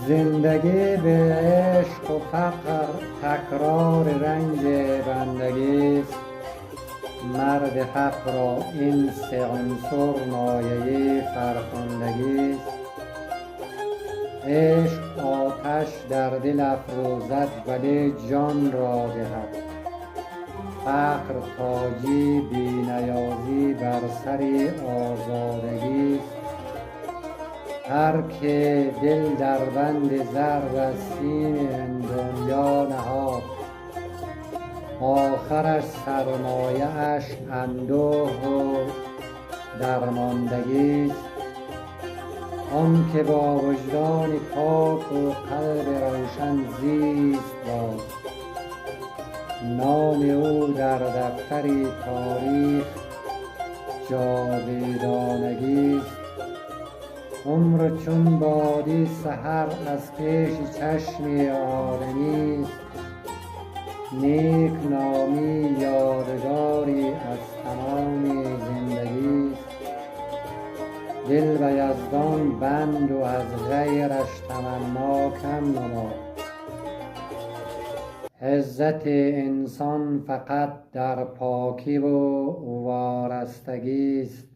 زندگی به عشق و فقر تکرار رنج بندگی است. مرد حق را این سه عنصر مایه فرخندگی است. عشق آتش در دل افروزد ولی جان را دهد. فقر تاجی بینیازی بر سر آزادگی است. هر که دل در بند زر از سیم این دنیا نهاد، آخرش سرمایه اش اندوه و درماندگی است. آن که با وجدان پاک و قلب روشن زیست باد، نام او در دفتر تاریخ جاویدانگی است. عمر چون بادی سحر از پیش چشم آدمی است. نیک نامی یادگاری از تمام زندگی است. دل به یزدان بند و از غیرش تمنا کم نما. عزت انسان فقط در پاکی و وارستگی است.